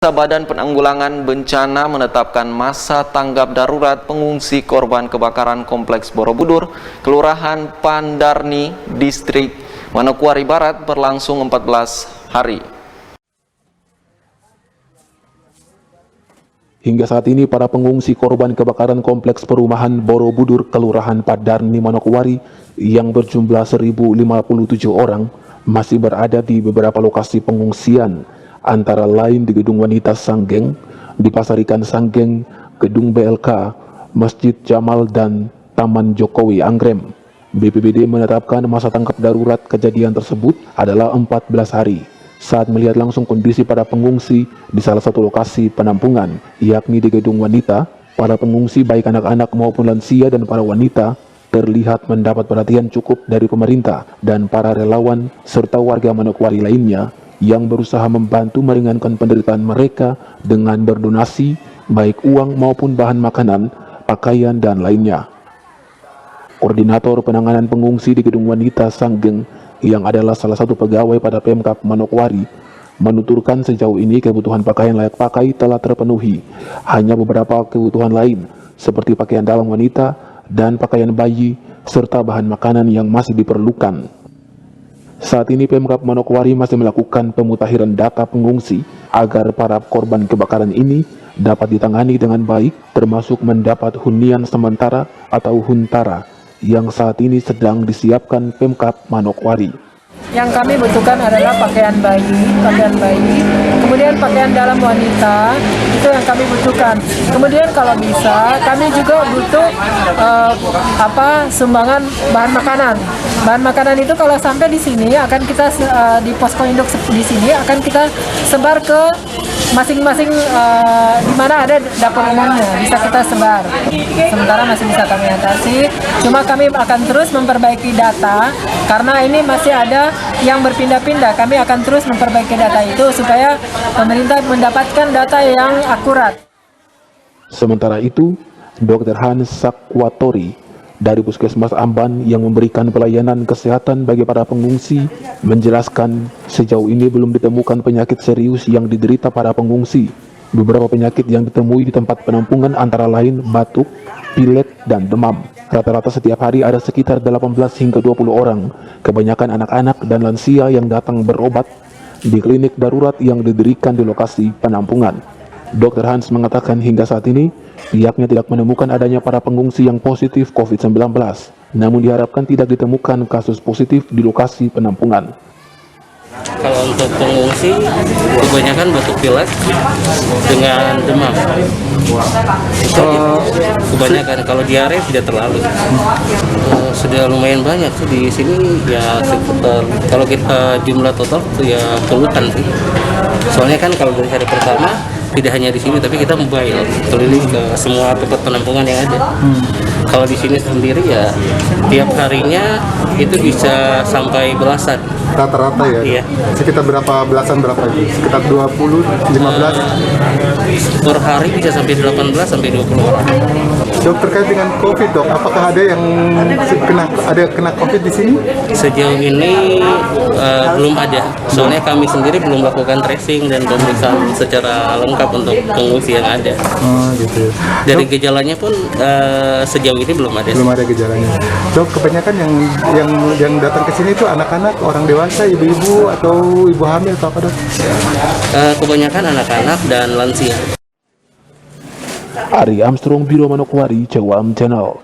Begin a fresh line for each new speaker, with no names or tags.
Badan Penanggulangan Bencana menetapkan masa tanggap darurat pengungsi korban kebakaran Kompleks Borobudur, Kelurahan Pandarni, Distrik Manokwari Barat berlangsung 14 hari.
Hingga saat ini, para pengungsi korban kebakaran Kompleks Perumahan Borobudur, Kelurahan Pandarni, Manokwari yang berjumlah 1.057 orang masih berada di beberapa lokasi pengungsian, antara lain di Gedung Wanita Sanggeng, di Pasar Ikan Sanggeng, Gedung BLK, Masjid Jamal, dan Taman Jokowi Anggrem. BPBD menetapkan masa tanggap darurat kejadian tersebut adalah 14 hari. Saat melihat langsung kondisi para pengungsi di salah satu lokasi penampungan, yakni di Gedung Wanita, para pengungsi baik anak-anak maupun lansia dan para wanita terlihat mendapat perhatian cukup dari pemerintah dan para relawan serta warga Manokwari lainnya yang berusaha membantu meringankan penderitaan mereka dengan berdonasi baik uang maupun bahan makanan, pakaian, dan lainnya. Koordinator penanganan pengungsi di Gedung Wanita Sanggeng yang adalah salah satu pegawai pada Pemkab Manokwari menuturkan sejauh ini kebutuhan pakaian layak pakai telah terpenuhi. Hanya beberapa kebutuhan lain seperti pakaian dalam wanita dan pakaian bayi serta bahan makanan yang masih diperlukan. Saat ini Pemkab Manokwari masih melakukan pemutahiran data pengungsi agar para korban kebakaran ini dapat ditangani dengan baik, termasuk mendapat hunian sementara atau huntara yang saat ini sedang disiapkan Pemkab Manokwari.
Yang kami butuhkan adalah pakaian bayi, kemudian pakaian dalam wanita, itu yang kami butuhkan. Kemudian kalau bisa, kami juga butuh sumbangan bahan makanan. Bahan makanan itu kalau sampai di sini akan kita di posko induk di sini akan kita sebar ke masing-masing di mana ada dapur umumnya, bisa kita sebar. Sementara masih bisa kami atasi, cuma kami akan terus memperbaiki data karena ini masih ada yang berpindah-pindah. Kami akan terus memperbaiki data itu supaya pemerintah mendapatkan data yang akurat.
Sementara itu, Dr. Hans Sakwatori dari Puskesmas Amban yang memberikan pelayanan kesehatan bagi para pengungsi menjelaskan sejauh ini belum ditemukan penyakit serius yang diderita para pengungsi. Beberapa penyakit yang ditemui di tempat penampungan antara lain batuk, pilek, dan demam. Rata-rata setiap hari ada sekitar 18 hingga 20 orang, kebanyakan anak-anak dan lansia yang datang berobat di klinik darurat yang didirikan di lokasi penampungan. Dr. Hans mengatakan hingga saat ini pihaknya tidak menemukan adanya para pengungsi yang positif COVID-19, namun diharapkan tidak ditemukan kasus positif di lokasi penampungan.
Kalau untuk pengungsi, kebanyakan batuk pilek dengan demam. Itu kebanyakan. Kalau diare tidak terlalu. Sudah lumayan banyak sih di sini ya, sekitar kalau kita jumlah total itu ya puluhan sih. Soalnya kan kalau dari hari pertama tidak hanya di sini, tapi kita mobile keliling ke semua tempat penampungan yang ada. Kalau di sini sendiri ya tiap harinya itu bisa sampai belasan.
Rata-rata ya?
Iya.
Sekitar berapa belasan, berapa itu? Sekitar 20, 15?
Per hari bisa sampai 18 sampai 20 orang.
Dok, terkait dengan COVID, dok, apakah ada yang kena COVID di sini?
Sejauh ini belum ada. Soalnya kami sendiri belum melakukan tracing dan pemeriksaan secara lengkap untuk pengungsi yang ada.
Oh, gitu.
Dari gejalanya pun sejauh ini belum ada.
Belum ada gejalanya. Dok, kebanyakan yang datang ke sini itu anak-anak, orang dewasa, ibu-ibu atau ibu hamil atau apa, dok?
Kebanyakan anak-anak dan lansia.
Ari Armstrong, Biro Manokwari, Cewam Channel.